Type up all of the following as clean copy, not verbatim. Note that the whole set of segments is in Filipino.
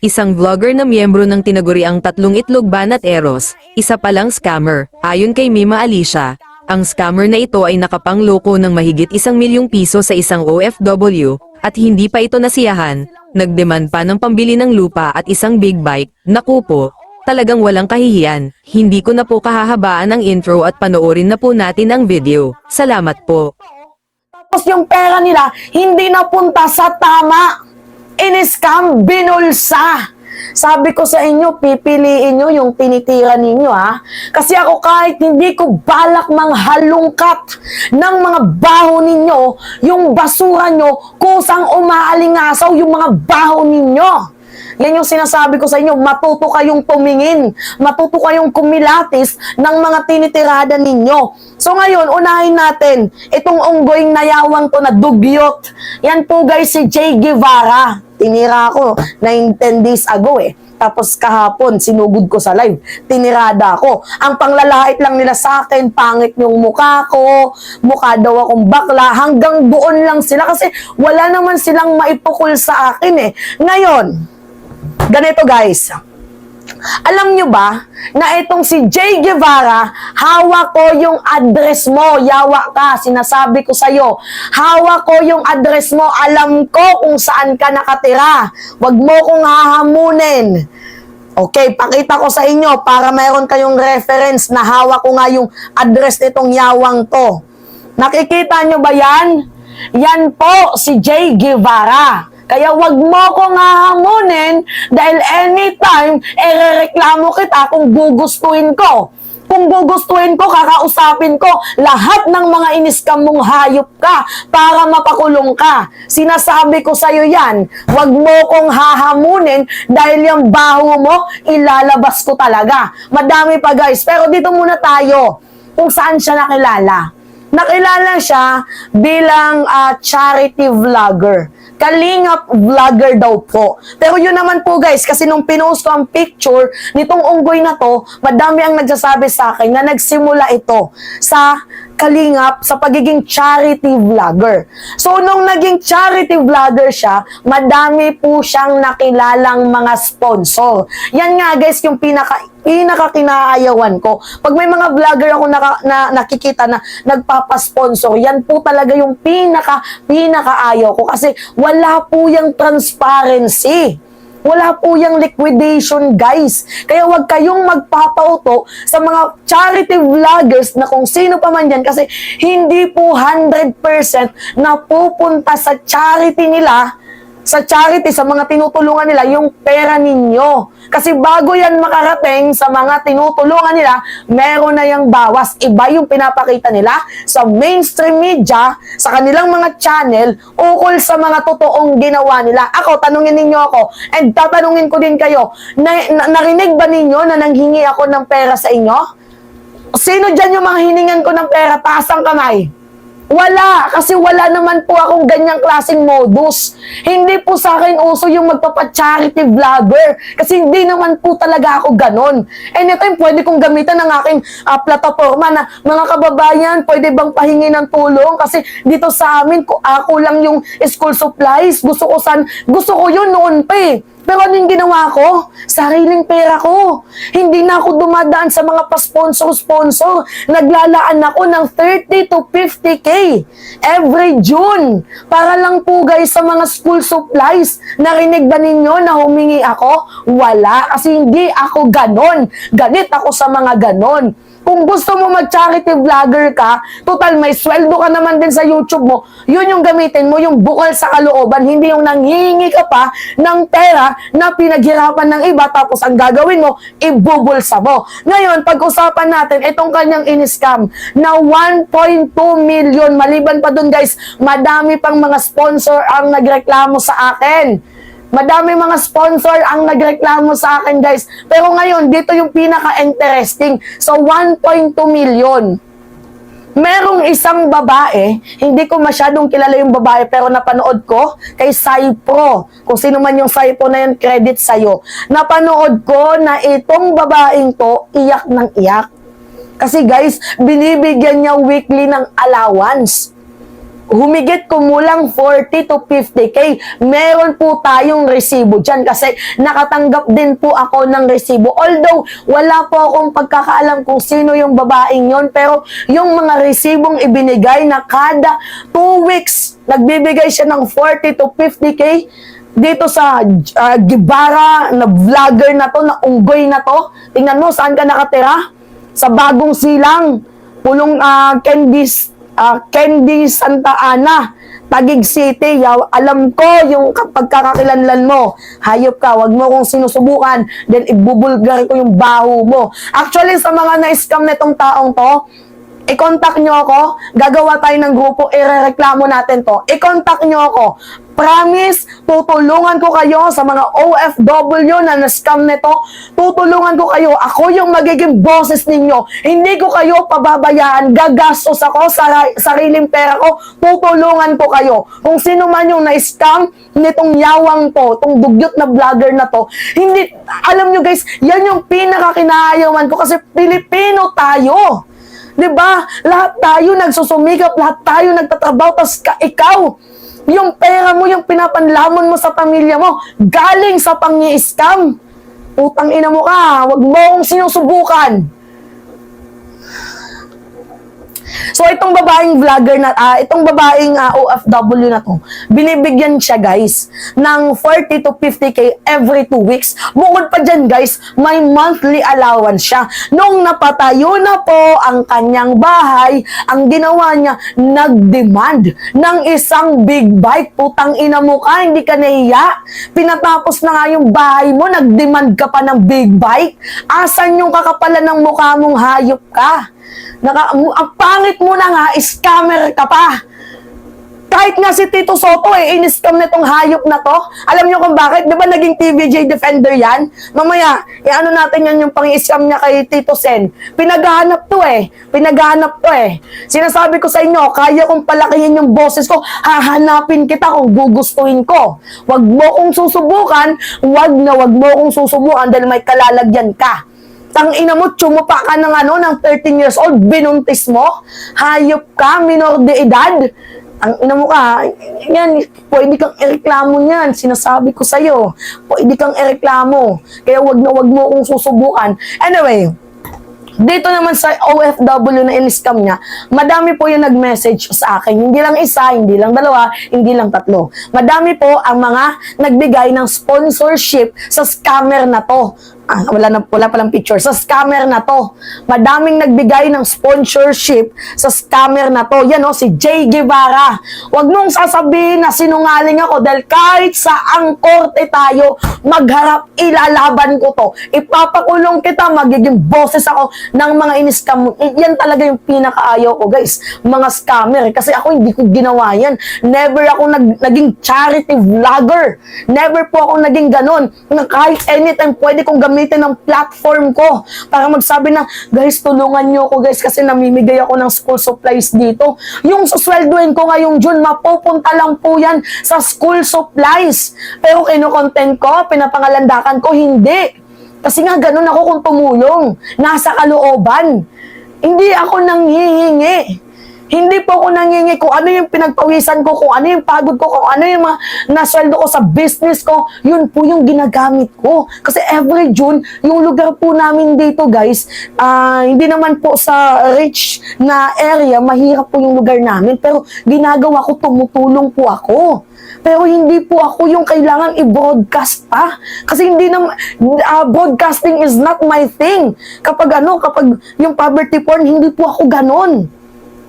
Isang vlogger na miyembro ng tinaguriang Tatlong Itlog Banat Eros, isa palang scammer. Ayon kay Mima Alicia, ang scammer na ito ay nakapangloko ng mahigit 1 milyong piso sa isang OFW, at hindi pa ito nasiyahan, nagdemand pa ng pambili ng lupa at isang big bike. Naku po, talagang walang kahihiyan. Hindi ko na po kahahabaan ang intro at panoorin na po natin ang video. Salamat po. Tapos yung pera nila, hindi napunta sa tama. In-scam, binulsa. Sabi ko sa inyo, pipiliin nyo yung tinitira ninyo, ha? Kasi ako kahit hindi ko balak manghalungkat ng mga baho ninyo, yung basura nyo, kusang umaalingasaw yung mga baho ninyo. Yan yung sinasabi ko sa inyo, matuto kayong tumingin, matuto kayong kumilatis ng mga tinitirada ninyo. So ngayon, unahin natin itong unggoing nayawang to na dugyot. Yan po guys, si Jay Guevara. Tinira ko 10 days ago eh. Tapos kahapon, sinugod ko sa live. Tinirada ko. Ang panglalait lang nila sa akin, pangit yung mukha ko, mukha daw akong bakla. Hanggang doon lang sila kasi wala naman silang maipukul sa akin eh. Ngayon, ganito guys, alam nyo ba na itong si Jay Guevara, hawak ko yung address mo, yawa ka, sinasabi ko sa'yo, hawak ko yung address mo, alam ko kung saan ka nakatira, wag mo kong hahamunin. Okay, pakita ko sa inyo para mayroon kayong reference na hawak ko nga yung address nitong yawang to. Nakikita nyo ba yan? Yan po si Jay Guevara. Kaya wag mo kong hahamunin dahil anytime, erereklamo kita kung gugustuhin ko. Kung gugustuhin ko, kakausapin ko lahat ng mga iniskam mong hayop ka para mapakulong ka. Sinasabi ko sa'yo yan, wag mo kong hahamunin dahil yung baho mo, ilalabas ko talaga. Madami pa guys, pero dito muna tayo kung saan siya nakilala. Nakilala siya bilang charity vlogger. Kalingap vlogger daw po. Pero yun naman po guys, kasi nung pinost ko ang picture nitong unggoy na to, madami ang nagsasabi sa akin na nagsimula ito sa Kalingap sa pagiging charity vlogger. So, nung naging charity vlogger siya, madami po siyang nakilalang mga sponsor. Yan nga guys, yung pinaka-kinaayawan ko. Pag may mga vlogger ako nakikita na nagpapasponsor, yan po talaga yung pinaka-ayaw ko. Kasi wala po yung transparency. Wala po yung liquidation, guys. Kaya wag kayong magpapauto sa mga charity vloggers na kung sino pa man yan kasi hindi po 100% na pupunta sa charity nila, sa charity, sa mga tinutulungan nila, yung pera ninyo. Kasi bago yan makarating sa mga tinutulungan nila, meron na yung bawas. Iba yung pinapakita nila sa mainstream media, sa kanilang mga channel, ukol sa mga totoong ginawa nila. Ako, tanungin ninyo ako, and tatanungin ko din kayo, narinig ba ninyo na nanghingi ako ng pera sa inyo? Sino dyan yung mga hiningan ko ng pera? Taas ang kamay. Wala, kasi wala naman po akong ganyang klaseng modus. Hindi po sa akin uso yung magpapa-charity vlogger. Kasi hindi naman po talaga ako ganon. Anytime, pwede kong gamitan ng aking plataforma na, mga kababayan, pwede bang pahingi ng tulong? Kasi dito sa amin, ako lang yung school supplies. Gusto ko yun noon pa eh. Pero ano yung ginawa ko? Sariling pera ko. Hindi na ako dumadaan sa mga pa-sponsor-sponsor. Naglalaan ako ng 30 to 50K every June. Para lang po guys sa mga school supplies. Narinig ba ninyo na humingi ako? Wala. Kasi hindi ako ganon. Galit ako sa mga ganon. Kung gusto mo mag-charity vlogger ka, total may sweldo ka naman din sa YouTube mo, yun yung gamitin mo, yung bukal sa kalooban, hindi yung nanghihingi ka pa ng pera na pinaghirapan ng iba, tapos ang gagawin mo, ibubulsa mo. Ngayon, pag-usapan natin, itong kanyang in-scam na 1.2 million, maliban pa dun guys, madami pang mga sponsor ang nagreklamo sa akin. Madami mga sponsor ang nagreklamo sa akin guys. Pero ngayon, dito yung pinaka-interesting. So, 1.2 million. Merong isang babae, hindi ko masyadong kilala yung babae, pero napanood ko kay Saipro. Kung sino man yung Saipro na yun, credit sa'yo. Napanood ko na itong babaeng to, iyak ng iyak. Kasi guys, binibigyan niya weekly ng allowance. humigit kumulang 40 to 50K. Meron po tayong resibo dyan kasi nakatanggap din po ako ng resibo. Although, wala po akong pagkakaalam kung sino yung babaeng yon, pero yung mga resibong ibinigay na kada 2 weeks, nagbibigay siya ng 40 to 50K dito sa Gibara na vlogger na to, na unggoy na to. Tingnan mo, saan ka nakatira? Sa Bagong Silang, Pulong Candy Santa Ana, Taguig City. Alam ko yung pagkakakilanlan mo. Hayop ka, wag mo kong sinusubukan, then ibubulgar ko yung baho mo. Actually, sa mga na-scam netong taong to, i-contact nyo ako, gagawa tayo ng grupo, irereklamo natin to. I-contact nyo ako. Promise, tutulungan ko kayo sa mga OFW na na-scam nito. Tutulungan ko kayo. Ako yung magiging boses ninyo. Hindi ko kayo pababayaan. Gagastos ako sa sariling pera ko. Tutulungan ko kayo. Kung sino man yung na-scam nitong yawang to, itong dugyot na vlogger na to, hindi, alam nyo guys, yan yung pinakakinayawan ko kasi Pilipino tayo. Diba? Lahat tayo nagsusumikap, lahat tayo nagtatrabaho, tas ikaw, yung pera mo, yung pinapanlamon mo sa pamilya mo, galing sa pang-i-scam. Utang ina mo ka, wag mo akong sinusubukan. So, itong babaeng vlogger na, itong babaeng OFW na to, binibigyan siya, guys, ng 40 to 50K every 2 weeks. Bukod pa dyan, guys, may monthly allowance siya. Nung napatayo na po ang kanyang bahay, ang ginawa niya, nag-demand ng isang big bike. Putang ina mo ka, hindi ka nahiya. Pinatapos na nga yung bahay mo, nag-demand ka pa ng big bike. Asan yung kakapalan ng mukha mong hayop ka? Ang pangit mo na nga, scammer ka pa. Kahit nga si Tito Soto in-scam na itong hayop na to. Alam nyo kung bakit? Di ba naging TVJ Defender yan? Mamaya, ano natin yan yung pang-scam niya kay Tito Sen. Pinaghahanap to Pinaghahanap to Sinasabi ko sa inyo, kaya kong palakihin yung boses ko, hahanapin kita kung gugustuhin ko. Wag mo kong susubukan, wag mo kong susubukan dahil may kalalagyan ka. Tang ina mo, tsumupa ka ng 13 years old, binuntis mo, hayop ka, minor de edad. Ang ina mo ka, yan, pwede kang ireklamo niyan, sinasabi ko sa'yo, pwede kang ireklamo, kaya wag mo kong susubukan. Anyway, dito naman sa OFW na in-scam niya, madami po yung nag-message sa akin. Hindi lang isa, hindi lang dalawa, hindi lang tatlo. Madami po ang mga nagbigay ng sponsorship sa scammer na to. Wala palang picture. Sa scammer na to. Madaming nagbigay ng sponsorship sa scammer na to. Yan si Jay Guevara. Huwag mong sasabihin na sinungaling ako dahil kahit sa ang korte tayo, magharap, ilalaban ko to. Ipapakulong kita, magiging boses ako ng mga in-scam. Yan talaga yung pinakaayaw ko, guys. Mga scammer. Kasi ako hindi ko ginawa yan. Never ako naging charity vlogger. Never po ako naging ganon. Kahit anytime pwede kong gamitin ang platform ko para magsabi na, guys, tulungan nyo ako, guys, kasi namimigay ako ng school supplies dito. Yung susweldoin ko ngayong June, mapupunta lang po yan sa school supplies. Pero kinukontent ko, pinapangalandakan ko, hindi. Kasi nga, ganun ako kung tumulong. Nasa kalooban. Hindi ako nanghihingi. Hindi po ako nangingi kung ano yung pinagpawisan ko, kung ano yung pagod ko, kung ano yung mga nasweldo ko sa business ko, yun po yung ginagamit ko. Kasi every June, yung lugar po namin dito, guys, hindi naman po sa rich na area, mahirap po yung lugar namin, pero ginagawa ko, tumutulong po ako. Pero hindi po ako yung kailangan i-broadcast pa. Kasi hindi na, broadcasting is not my thing. Kapag yung poverty porn, hindi po ako ganon.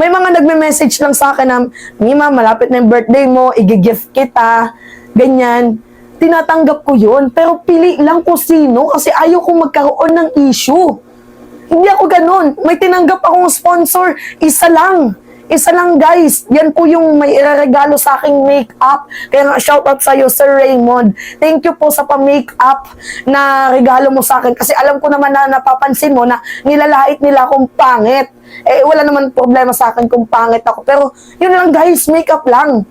May mga nagme-message lang sa akin na, Mima, malapit na yung birthday mo, i-gift kita, ganyan. Tinatanggap ko yun, pero pili lang ko sino kasi ayaw kong magkaroon ng issue. Hindi ako ganun. May tinanggap akong sponsor, isa lang. Isa lang, guys. Yan po yung may ireregalo sa aking makeup. Kaya nga, shoutout sa'yo, Sir Raymond. Thank you po sa pa-makeup na regalo mo sa akin. Kasi alam ko naman na napapansin mo na nilalait nila akong pangit. Wala naman problema sa akin kung pangit ako. Pero, yun lang, guys, makeup lang.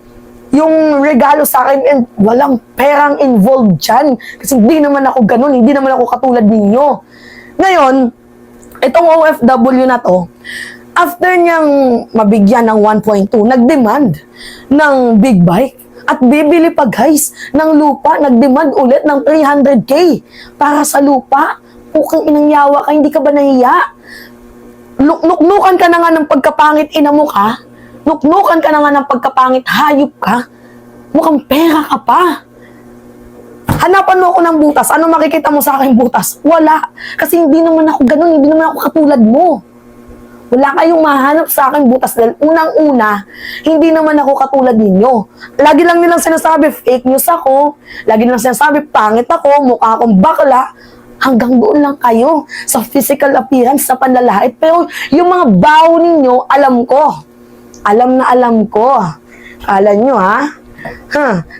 Yung regalo sa akin, and walang perang involved dyan. Kasi hindi naman ako ganun. Hindi naman ako katulad ninyo. Ngayon, itong OFW na to, After niyang mabigyan ng 1.2, nag-demand ng big bike. At bibili pa guys ng lupa, nag-demand ulit ng 300K para sa lupa. Pukang inang yawa ka, hindi ka ba nahiya? Nuknukan ka na nga ng pagkapangit, ina mo ka. Nuknukan ka na nga ng pagkapangit, hayop ka. Mukhang pera ka pa. Hanapan mo ako ng butas. Ano makikita mo sa aking butas? Wala. Kasi hindi naman ako ganun. Hindi naman ako katulad mo. Wala kayong mahanap sa aking butas dahil unang-una, hindi naman ako katulad ninyo. Lagi lang nilang sinasabi, fake news ako. Lagi nilang sinasabi, pangit ako, mukha akong bakla. Hanggang doon lang kayo sa physical appearance, sa panlalait. Pero yung mga baho ninyo, alam ko. Alam na alam ko. Kala nyo ha?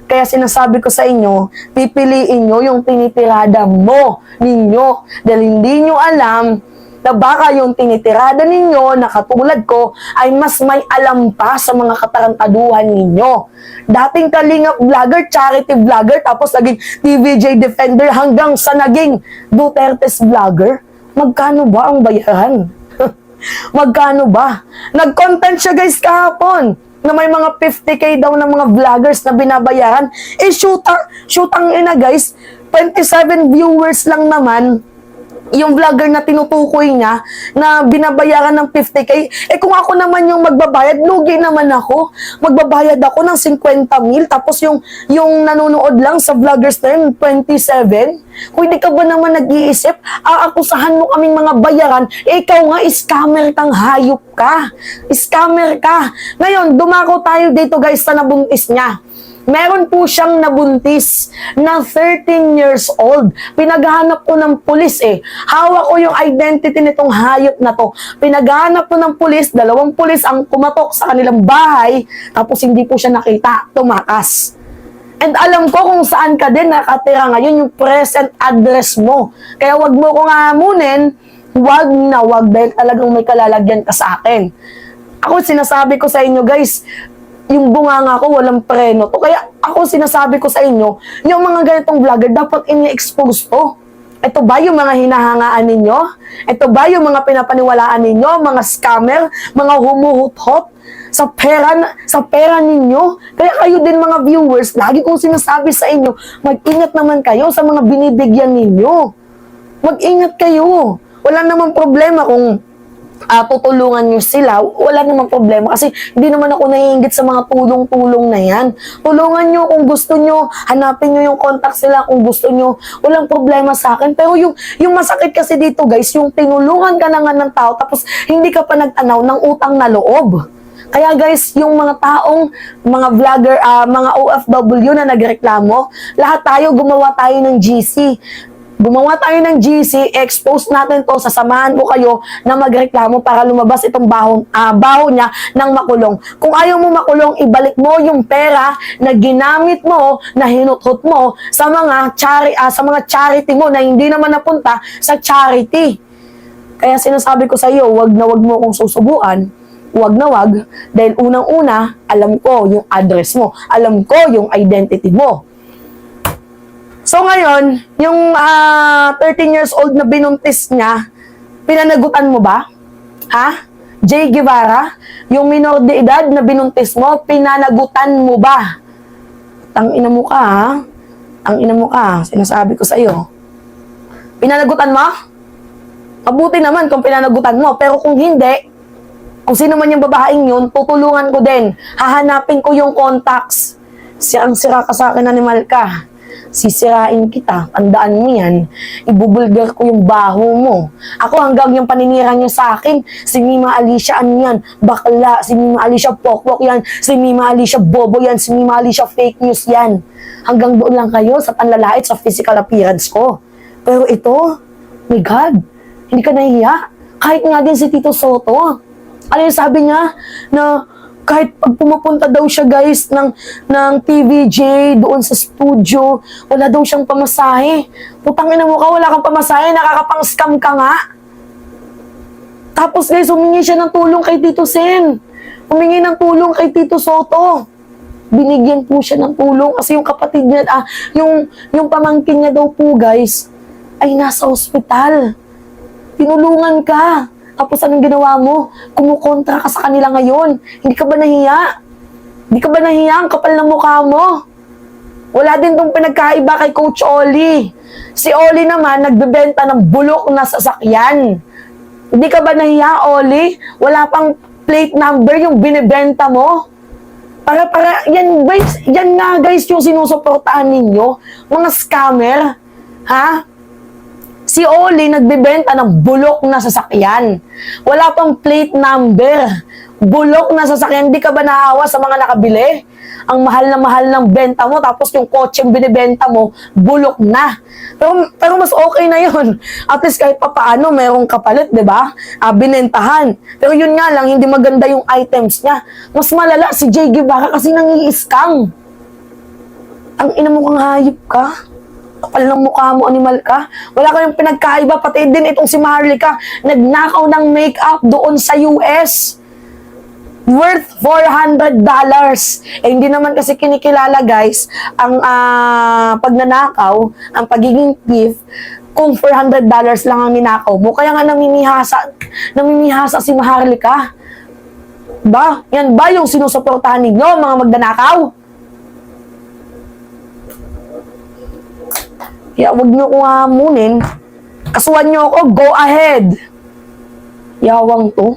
Kaya sinasabi ko sa inyo, pipiliin nyo yung tinitirada mo ninyo. Dahil hindi nyo alam na baka yung tinitirada ninyo na katulad ko ay mas may alam pa sa mga katarantaduhan ninyo. Dating kalingap vlogger, charity vlogger, tapos naging TVJ defender hanggang sa naging Duterte's vlogger. Magkano ba ang bayaran? Magkano ba? Nag-content siya guys kahapon na may mga 50K daw ng mga vloggers na binabayaran. Shootang ina guys, 27 viewers lang naman yung vlogger na tinutukoy niya na binabayaran ng 50K. Kung ako naman yung magbabayad, lugi naman ako. Magbabayad ako ng 50,000, tapos yung nanonood lang sa vloggers na yun, 27. Kung hindi ka ba naman nag-iisip, aakusahan mo kaming mga bayaran, ikaw nga, scammer kang hayop ka. Scammer ka. Ngayon, dumako tayo dito guys sa nabuntis niya. Meron po siyang nabuntis na 13 years old. Pinaghahanap po ng pulis Hawak ko yung identity nitong hayop na to. Pinaghahanap po ng pulis, 2 pulis ang kumatok sa kanilang bahay, tapos hindi po siya nakita, tumakas. And alam ko kung saan ka din nakatira ngayon, yung present address mo. Kaya wag mo kong hamunin, wag na wag, dahil talagang may kalalagyan ka sa akin. Ako sinasabi ko sa inyo guys, yung bunganga ko walang preno to. Kaya ako sinasabi ko sa inyo, yung mga ganitong vlogger, dapat ini-expose to. Ito ba yung mga hinahangaan ninyo? Ito ba yung mga pinapaniwalaan ninyo? Mga scammer? Mga humuhut-hot? Sa pera ninyo? Kaya kayo din mga viewers, lagi kong sinasabi sa inyo, mag-ingat naman kayo sa mga binibigyan ninyo. Mag-ingat kayo. Wala namang problema kung tutulungan nyo sila, wala namang problema kasi hindi naman ako naiinggit sa mga tulong-tulong na yan. Tulungan nyo kung gusto nyo, hanapin nyo yung contact sila kung gusto nyo, walang problema sa akin. Pero yung masakit kasi dito guys, yung tinulungan ka na nga ng tao tapos hindi ka pa nagtanaw ng utang na loob. Kaya guys, yung mga taong, mga vlogger, mga OFW na nagreklamo, lahat tayo gumawa tayo ng GC. Gumawa tayo ng GC, expose natin to, sasamahan ko kayo na magreklamo para lumabas itong baho niya ng makulong. Kung ayaw mo makulong, ibalik mo yung pera na ginamit mo, na hinuthot mo sa mga charity mo na hindi naman napunta sa charity. Kaya sinasabi ko sa iyo, wag na wag mo kong susubuan. Wag na wag, dahil unang-una, alam ko yung address mo, alam ko yung identity mo. So ngayon, yung 13 years old na binuntis niya, pinanagutan mo ba? Ha? Jay Guevara, yung minor de edad na binuntis mo, pinanagutan mo ba? Tangina mo ka, ha? Tangina mo ka, sinasabi ko sa iyo. Pinanagutan mo? Mabuti naman kung pinanagutan mo, pero kung hindi, kung sino man yung babaeng yun, tutulungan ko din. Hahanapin ko yung contacts. Sirang-sira ka sa akin, animal ka. Sisirain kita, tandaan mo yan, ibubulgar ko yung baho mo. Ako hanggang yung paninira niyo sa akin, si Mima Alicia ano yan, bakla, si Mima Alicia pokwok yan, si Mima Alicia bobo yan, si Mima Alicia fake news yan. Hanggang doon lang kayo sa panlalait sa physical appearance ko. Pero ito, my God, hindi ka nahiya. Kahit nga din si Tito Soto, ano yung sabi niya, na kahit pag pumupunta daw siya guys ng TVJ doon sa studio, wala daw siyang pamasahe. Putang ina mo ka, wala kang pamasahe, nakakapang-scam ka nga. Tapos guys, humingi siya ng tulong kay Tito Sen. Humingi ng tulong kay Tito Soto. Binigyan po siya ng tulong kasi yung kapatid niya, yung pamangkin niya daw po guys, ay nasa ospital. Tinulungan ka. Tapos anong ginawa mo? Kumukontra ka sa kanila ngayon. Hindi ka ba nahiya? Hindi ka ba nahiya? Ang kapal ng mukha mo. Wala din tong pinagkaiba kay Coach Oli. Si Oli naman, nagbebenta ng bulok na sasakyan. Hindi ka ba nahiya, Oli? Wala pang plate number yung binibenta mo. Yan guys, yan nga guys yung sinusuportahan ninyo. Mga scammer. Ha? Si Oli nagbebenta ng bulok na sasakyan. Wala pang plate number. Bulok na sasakyan. Di ka ba naawa sa mga nakabili? Ang mahal na mahal ng benta mo, tapos yung kotseng binibenta mo, bulok na. Pero mas okay na yun. At least kahit papaano, mayroong kapalit, di ba? Binentahan. Pero yun nga lang, hindi maganda yung items niya. Mas malala si Jay Guevara kasi nangi-scam. Ang ina mo kang hayop ka. Kapal ng mukha mo, animal ka. Wala ka yung pinagkaiba, pati din itong si Maharlika, nagnakaw ng makeup doon sa US. Worth $400. Eh, hindi naman kasi kinikilala, guys, ang pagnanakaw, ang pagiging thief, kung $400 lang ang ninakaw mo. Kaya nga namimihasa si Maharlika. Ba? Yan ba yung sinusuportahan ninyo, mga magnanakaw? Kaya wag nyo kong hamunin. Kasuhan nyo ako, go ahead. Yawang to.